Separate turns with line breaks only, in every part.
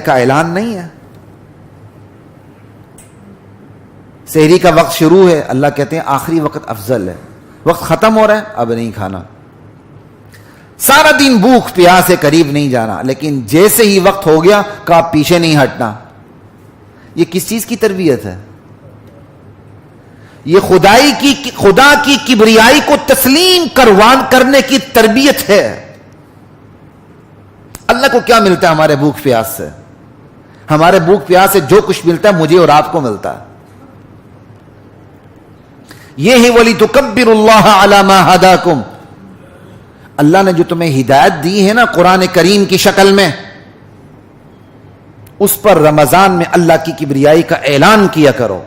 کا اعلان نہیں ہے. سحری کا وقت شروع ہے, اللہ کہتے ہیں آخری وقت افضل ہے. وقت ختم ہو رہا ہے, اب نہیں کھانا. سارا دن بھوک پیاس سے قریب نہیں جانا, لیکن جیسے ہی وقت ہو گیا کہا پیچھے نہیں ہٹنا. یہ کس چیز کی تربیت ہے؟ یہ خدا کی کبریائی کو تسلیم کرنے کی تربیت ہے. اللہ کو کیا ملتا ہے ہمارے بھوک پیاس سے؟ ہمارے بھوک پیاس سے جو کچھ ملتا ہے مجھے اور آپ کو ملتا ہے. یہ ہے وَلِتُكَبِّرُوا اللَّهَ عَلَى مَا هَدَاكُمْ. اللہ نے جو تمہیں ہدایت دی ہے نا قرآن کریم کی شکل میں, اس پر رمضان میں اللہ کی کبریائی کا اعلان کیا کرو.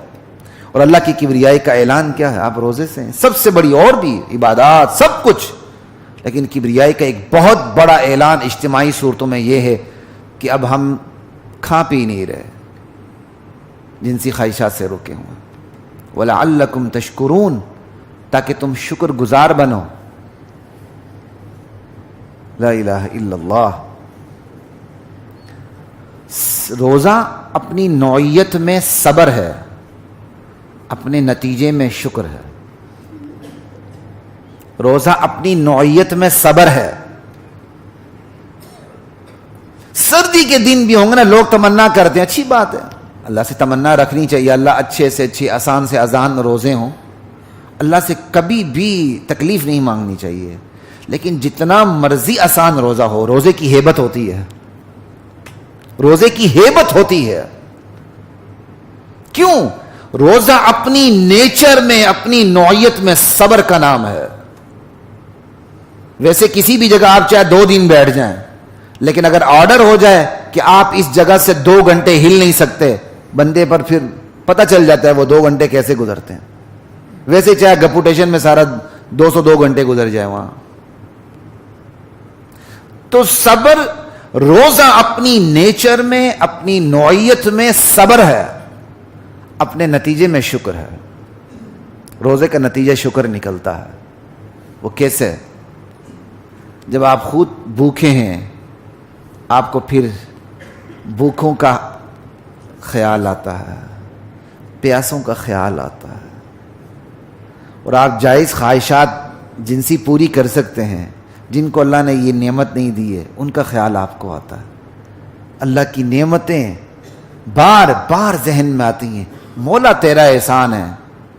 اور اللہ کی کبریائی کا اعلان کیا ہے؟ آپ روزے سے ہیں. سب سے بڑی اور بھی عبادات سب کچھ, لیکن کبریائی کا ایک بہت بڑا اعلان اجتماعی صورتوں میں یہ ہے کہ اب ہم کھا پی نہیں رہے, جنسی خواہشات سے روکے ہوئے. وَلَعَلَّكُمْ تَشْكُرُونَ, تاکہ تم شکر گزار بنو. لا الہ الا اللہ. روزہ اپنی نوعیت میں صبر ہے, اپنے نتیجے میں شکر ہے. روزہ اپنی نوعیت میں صبر ہے. سردی کے دن بھی ہوں گے نا, لوگ تمنا کرتے ہیں, اچھی بات ہے, اللہ سے تمنا رکھنی چاہیے, اللہ اچھے سے اچھے آسان سے آسان روزے ہوں. اللہ سے کبھی بھی تکلیف نہیں مانگنی چاہیے, لیکن جتنا مرضی آسان روزہ ہو, روزے کی ہیبت ہوتی ہے. روزے کی ہیبت ہوتی ہے. کیوں؟ روزہ اپنی نیچر میں, اپنی نوعیت میں صبر کا نام ہے. ویسے کسی بھی جگہ آپ چاہے 2 دن بیٹھ جائیں, لیکن اگر آرڈر ہو جائے کہ آپ اس جگہ سے 2 گھنٹے ہل نہیں سکتے, بندے پر پھر پتہ چل جاتا ہے وہ 2 گھنٹے کیسے گزرتے ہیں. ویسے چاہے گپوٹیشن میں سارا 202 گھنٹے گزر جائے وہاں. تو صبر, روزہ اپنی نیچر میں, اپنی نوعیت میں صبر ہے, اپنے نتیجے میں شکر ہے. روزے کا نتیجہ شکر نکلتا ہے. وہ کیسے؟ جب آپ خود بھوکے ہیں, آپ کو پھر بھوکوں کا خیال آتا ہے, پیاسوں کا خیال آتا ہے, اور آپ جائز خواہشات جنسی پوری کر سکتے ہیں, جن کو اللہ نے یہ نعمت نہیں دی ہے, ان کا خیال آپ کو آتا ہے. اللہ کی نعمتیں بار بار ذہن میں آتی ہیں. مولا تیرا احسان ہے,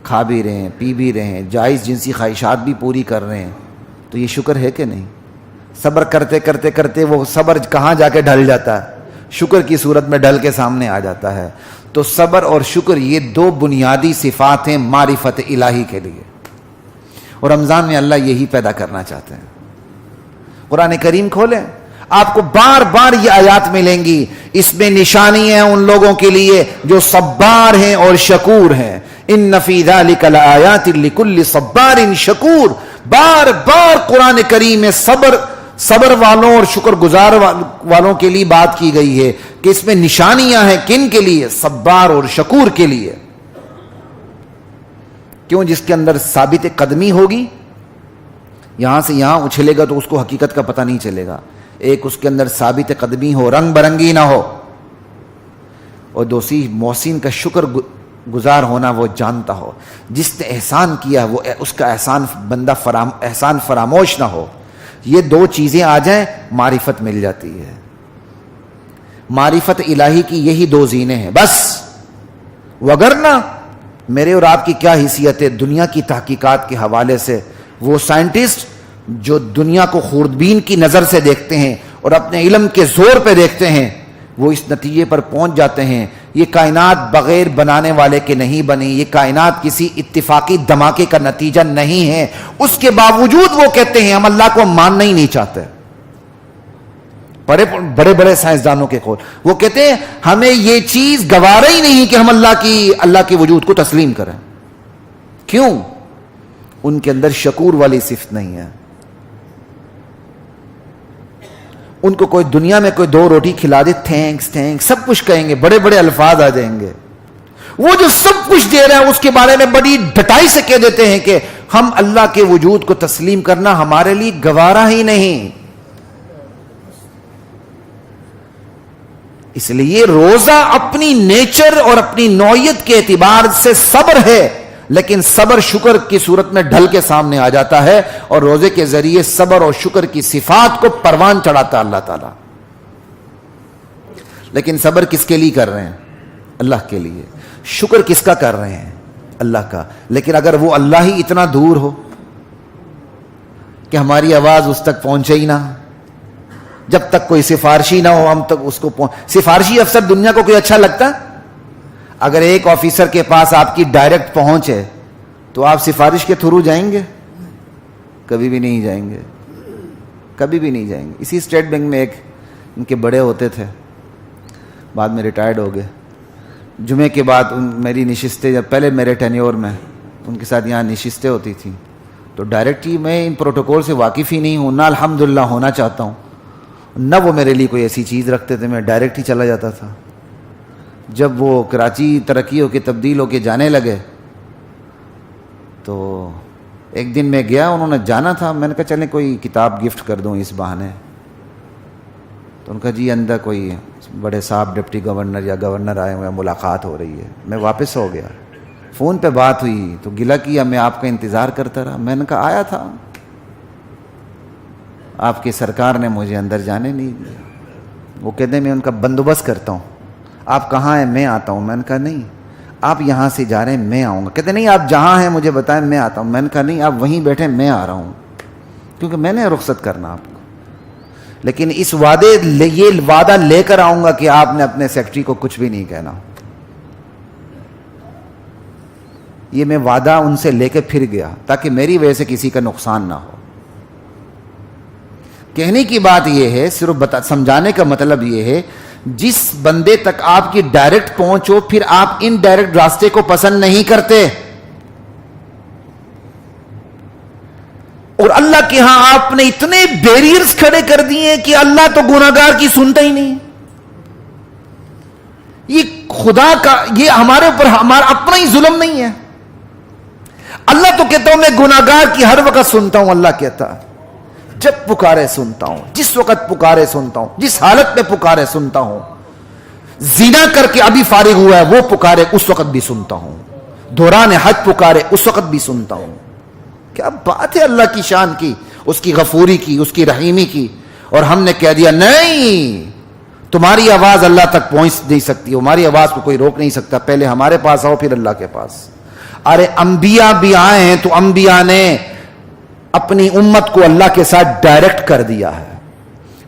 کھا بھی رہے ہیں, پی بھی رہے ہیں, جائز جنسی خواہشات بھی پوری کر رہے ہیں, تو یہ شکر ہے کہ نہیں؟ صبر کرتے کرتے کرتے وہ صبر کہاں جا کے ڈھل جاتا ہے؟ شکر کی صورت میں ڈھل کے سامنے آ جاتا ہے. تو صبر اور شکر یہ 2 بنیادی صفات ہیں معرفت الہی کے لیے, اور رمضان میں اللہ یہی پیدا کرنا چاہتے ہیں. قرآن کریم کھولیں, آپ کو بار بار یہ آیات ملیں گی, اس میں نشانی ہے ان لوگوں کے لیے جو صبار ہیں اور شکور ہیں. ان فی ذلک لآیات لکل صبار شکور. بار بار قرآن کریم میں صبر والوں اور شکر گزار والوں کے لیے بات کی گئی ہے کہ اس میں نشانیاں ہیں. کن کے لیے؟ صبار اور شکور کے لیے. کیوں؟ جس کے اندر ثابت قدمی ہوگی, یہاں سے یہاں اچھلے گا تو اس کو حقیقت کا پتہ نہیں چلے گا. ایک اس کے اندر ثابت قدمی ہو, رنگ برنگی نہ ہو, اور دوسری محسن کا شکر گزار ہونا, وہ جانتا ہو جس نے احسان کیا وہ اس کا احسان بندہ احسان فراموش نہ ہو. یہ 2 چیزیں آ جائیں معرفت مل جاتی ہے. معرفت الہی کی یہی 2 زینے ہیں بس. وگرنہ میرے اور آپ کی کیا حیثیت ہے دنیا کی تحقیقات کے حوالے سے؟ وہ سائنٹسٹ جو دنیا کو خوردبین کی نظر سے دیکھتے ہیں اور اپنے علم کے زور پہ دیکھتے ہیں, وہ اس نتیجے پر پہنچ جاتے ہیں یہ کائنات بغیر بنانے والے کے نہیں بنی, یہ کائنات کسی اتفاقی دھماکے کا نتیجہ نہیں ہے. اس کے باوجود وہ کہتے ہیں ہم اللہ کو ماننا ہی نہیں چاہتے. بڑے بڑے سائنسدانوں کے قول, وہ کہتے ہیں ہمیں یہ چیز گوارا ہی نہیں کہ ہم اللہ کے وجود کو تسلیم کریں. کیوں؟ ان کے اندر شکور والی صفت نہیں ہے. ان کو کوئی دنیا میں کوئی 2 روٹی کھلا دے, تھینکس تھینکس سب کچھ کہیں گے, بڑے بڑے الفاظ آ جائیں گے. وہ جو سب کچھ دے رہے ہیں اس کے بارے میں بڑی ڈٹائی سے کہہ دیتے ہیں کہ ہم اللہ کے وجود کو تسلیم کرنا ہمارے لیے گوارا ہی نہیں. اس لیے روزہ اپنی نیچر اور اپنی نوعیت کے اعتبار سے صبر ہے، لیکن صبر شکر کی صورت میں ڈھل کے سامنے آ جاتا ہے، اور روزے کے ذریعے صبر اور شکر کی صفات کو پروان چڑھاتا ہے اللہ تعالیٰ۔ لیکن صبر کس کے لیے کر رہے ہیں؟ اللہ کے لیے۔ شکر کس کا کر رہے ہیں؟ اللہ کا۔ لیکن اگر وہ اللہ ہی اتنا دور ہو کہ ہماری آواز اس تک پہنچے ہی نہ، جب تک کوئی سفارشی نہ ہو ہم تک اس کو سفارشی افسر دنیا کو کوئی اچھا لگتا؟ اگر ایک آفیسر کے پاس آپ کی ڈائریکٹ پہنچ ہے تو آپ سفارش کے تھرو جائیں گے؟ کبھی بھی نہیں جائیں گے، کبھی بھی نہیں جائیں گے۔ اسی اسٹیٹ بینک میں ایک ان کے بڑے ہوتے تھے، بعد میں ریٹائرڈ ہو گئے۔ جمعے کے بعد میری نشستیں، جب پہلے میرے ٹینیور میں ان کے ساتھ یہاں نشستیں ہوتی تھیں، تو ڈائریکٹ ہی میں ان پروٹوکول سے واقف ہی نہیں ہوں، نہ الحمدللہ ہونا چاہتا ہوں، نہ وہ میرے لیے کوئی ایسی چیز رکھتے تھے، میں ڈائریکٹ ہی چلا جاتا تھا۔ جب وہ کراچی ترقی ہو کے تبدیل ہو کے جانے لگے تو ایک دن میں گیا، انہوں نے جانا تھا، میں نے کہا چلیں کوئی کتاب گفٹ کر دوں اس بہانے، تو ان کا جی اندر کوئی بڑے صاحب ڈپٹی گورنر یا گورنر آئے ہوئے، ملاقات ہو رہی ہے۔ میں واپس ہو گیا، فون پہ بات ہوئی تو گلہ کیا میں آپ کا انتظار کرتا رہا۔ میں نے کہا آیا تھا، آپ کی سرکار نے مجھے اندر جانے نہیں دیا۔ وہ کہتے ہیں میں ان کا بندوبست کرتا ہوں، آپ کہاں ہیں میں آتا ہوں۔ میں نے کہا نہیں، آپ یہاں سے جا رہے ہیں میں آؤں گا۔ کہتے نہیں آپ جہاں ہیں مجھے بتائیں میں آتا ہوں۔ میں نے کہا نہیں، آپ وہیں بیٹھے میں آ رہا ہوں، کیونکہ میں نے رخصت کرنا آپ کو، لیکن اس یہ وعدہ لے کر آؤں گا کہ آپ نے اپنے سیکرٹری کو کچھ بھی نہیں کہنا۔ یہ میں وعدہ ان سے لے کے پھر گیا تاکہ میری وجہ سے کسی کا نقصان نہ ہو۔ کہنے کی بات یہ ہے، صرف سمجھانے کا مطلب یہ ہے، جس بندے تک آپ کی ڈائریکٹ پہنچ ہو پھر آپ ان ڈائریکٹ راستے کو پسند نہیں کرتے، اور اللہ کے ہاں آپ نے اتنے بیریئرز کھڑے کر دیے کہ اللہ تو گناہگار کی سنتا ہی نہیں۔ یہ خدا کا، یہ ہمارے اوپر ہمارا اپنا ہی ظلم نہیں ہے۔ اللہ تو کہتا ہوں میں گناہگار کی ہر وقت سنتا ہوں، اللہ کہتا جب پکارے سنتا ہوں، جس وقت پکارے سنتا ہوں، جس حالت میں پکارے سنتا ہوں۔ زنا کر کے ابھی فارغ ہوا ہے وہ پکارے اس وقت بھی سنتا ہوں، دوران حج پکارے اس وقت بھی سنتا ہوں۔ کیا بات ہے اللہ کی شان کی، اس کی غفوری کی، اس کی رحیمی کی، اور ہم نے کہہ دیا نہیں، تمہاری آواز اللہ تک پہنچ نہیں سکتی، ہماری آواز کو کوئی روک نہیں سکتا، پہلے ہمارے پاس آؤ پھر اللہ کے پاس۔ ارے انبیاء بھی آئے ہیں تو انبیاء نے اپنی امت کو اللہ کے ساتھ ڈائریکٹ کر دیا ہے۔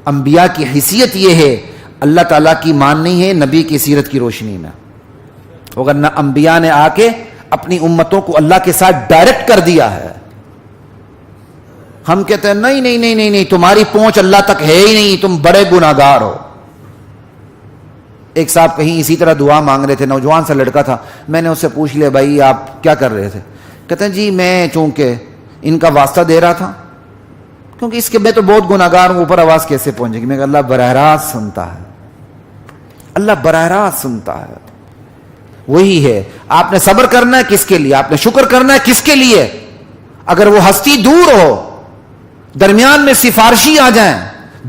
انبیاء کی حیثیت یہ ہے، اللہ تعالیٰ کی ماننی ہے نبی کی سیرت کی روشنی میں، وگرنہ انبیاء نے آ کے اپنی امتوں کو اللہ کے ساتھ ڈائریکٹ کر دیا ہے۔ ہم کہتے ہیں نہیں نہیں نہیں نہیں نہیں، تمہاری پہنچ اللہ تک ہے ہی نہیں، تم بڑے گناہگار ہو۔ ایک صاحب کہیں اسی طرح دعا مانگ رہے تھے، نوجوان سا لڑکا تھا، میں نے اس سے پوچھ لیا بھائی آپ کیا کر رہے تھے؟ کہتے ہیں جی میں چونکہ ان کا واسطہ دے رہا تھا، کیونکہ اس کے میں تو بہت گناہگار ہوں، اوپر آواز کیسے پہنچے گی؟ میں کہا اللہ براہ راست سنتا ہے، اللہ براہ راست سنتا ہے۔ وہی ہے، آپ نے صبر کرنا ہے کس کے لیے؟ آپ نے شکر کرنا ہے کس کے لیے؟ اگر وہ ہستی دور ہو، درمیان میں سفارشی آ جائیں،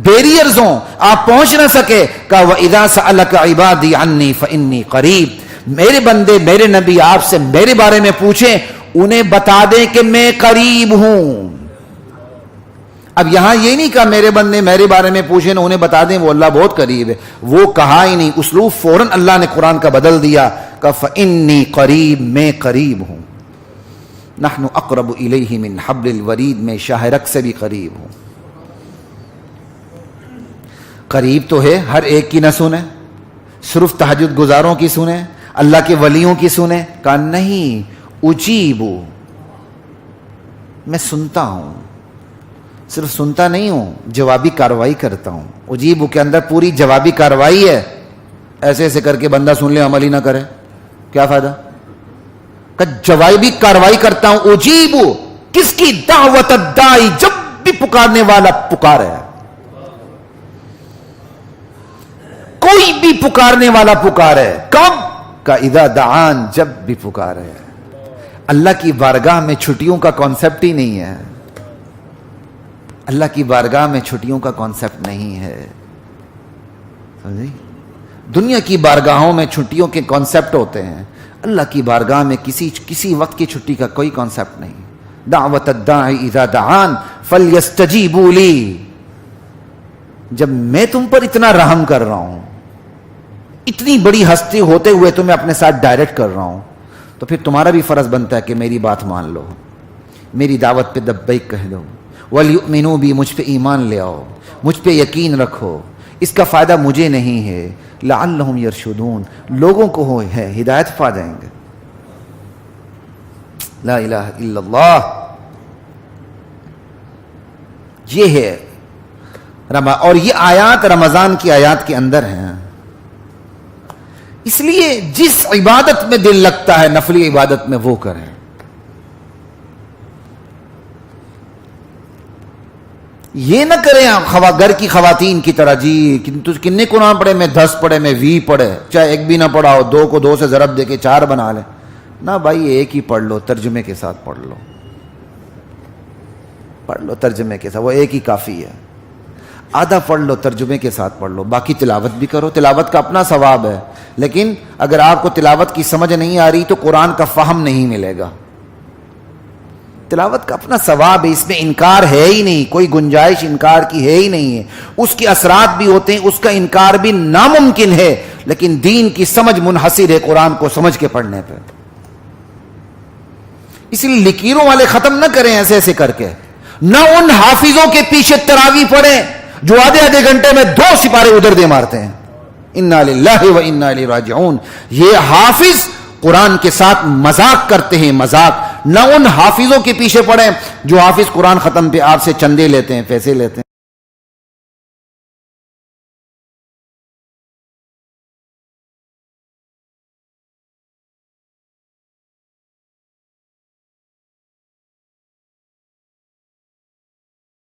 بیریئرز ہوں، آپ پہنچ نہ سکے، کہا وَإِذَا سَأَلَكَ عِبَادِي عَنِّي فَإِنِّي قَرِيب، میرے بندے میرے نبی آپ سے میرے بارے میں پوچھیں، انہیں بتا دیں کہ میں قریب ہوں۔ اب یہاں یہ نہیں کہا میرے بندے میرے بارے میں پوچھیں انہیں بتا دیں وہ اللہ بہت قریب ہے، وہ کہا ہی نہیں، اسلوب فوراً اللہ نے قرآن کا بدل دیا، کہا فَإِنِّي قریب، میں قریب ہوں، نحن اقرب الیہ من حبل الورید، میں شاہ رگ سے بھی قریب ہوں۔ قریب تو ہے، ہر ایک کی نہ سنیں، صرف تہجد گزاروں کی سنیں، اللہ کے ولیوں کی سنیں؟ کہا نہیں، اجیبو، میں سنتا ہوں، صرف سنتا نہیں ہوں، جوابی کاروائی کرتا ہوں۔ اجیبو کے اندر پوری جوابی کاروائی ہے، ایسے ایسے کر کے بندہ سن لے عمل ہی نہ کرے کیا فائدہ؟ کہ جوابی کاروائی کرتا ہوں۔ اجیبو کس کی؟ دعوت الدائی، جب بھی پکارنے والا پکارے، کوئی بھی پکارنے والا پکارے، کب؟ کہ اذا دعان، جب بھی پکارے۔ اللہ کی بارگاہ میں چھٹیوں کا کانسیپٹ ہی نہیں ہے، اللہ کی بارگاہ میں چھٹیوں کا کانسیپٹ نہیں ہے، سمجھی؟ دنیا کی بارگاہوں میں چھٹیوں کے کانسیپٹ ہوتے ہیں، اللہ کی بارگاہ میں کسی وقت کی چھٹی کا کوئی کانسیپٹ نہیں. دعوت الداعی اذا دعان فلیستجیبوا لی. جب میں تم پر اتنا رحم کر رہا ہوں، اتنی بڑی ہستی ہوتے ہوئے تمہیں اپنے ساتھ ڈائریکٹ کر رہا ہوں، تو پھر تمہارا بھی فرض بنتا ہے کہ میری بات مان لو، میری دعوت پہ لبیک کہہ دو. وَلْيُؤْمِنُوا بِي، مجھ پہ ایمان لے آؤ، مجھ پہ یقین رکھو، اس کا فائدہ مجھے نہیں ہے. لعلہم یرشدون، لوگوں کو ہے ہدایت پا جائیں گے. لا الہ الا اللہ. یہ ہے اور یہ آیات رمضان کی آیات کے اندر ہیں. اس لیے جس عبادت میں دل لگتا ہے نفلی عبادت میں وہ کریں. یہ نہ کریں گھر کی خواتین کی طرح، جی کتنے قرآن پڑھے، میں 10 پڑھے، میں 20 پڑھے، چاہے ایک بھی نہ پڑھا ہو، 2 کو 2 سے ضرب دے کے 4 بنا لیں. نہ بھائی، ایک ہی پڑھ لو، ترجمے کے ساتھ پڑھ لو ترجمے کے ساتھ، وہ ایک ہی کافی ہے. آدھا پڑھ لو، ترجمے کے ساتھ پڑھ لو، باقی تلاوت بھی کرو. تلاوت کا اپنا ثواب ہے، لیکن اگر آپ کو تلاوت کی سمجھ نہیں آ رہی تو قرآن کا فہم نہیں ملے گا. تلاوت کا اپنا ثواب ہے، اس میں انکار ہے ہی نہیں، کوئی گنجائش انکار کی ہے ہی نہیں ہے. اس کے اثرات بھی ہوتے ہیں، اس کا انکار بھی ناممکن ہے، لیکن دین کی سمجھ منحصر ہے قرآن کو سمجھ کے پڑھنے پہ. اس لیے لکیروں والے ختم نہ کریں ایسے ایسے کر کے. نہ ان حافظوں کے پیچھے تراویح پڑھیں جو آدھے گھنٹے میں 2 سپارے ادھر دے مارتے ہیں. انا للہ و انا الیہ راجعون. یہ حافظ قرآن کے ساتھ مذاق کرتے ہیں، مذاق. نہ ان حافظوں کے پیچھے پڑھیں جو حافظ قرآن ختم پہ آپ سے چندے لیتے ہیں، پیسے لیتے ہیں.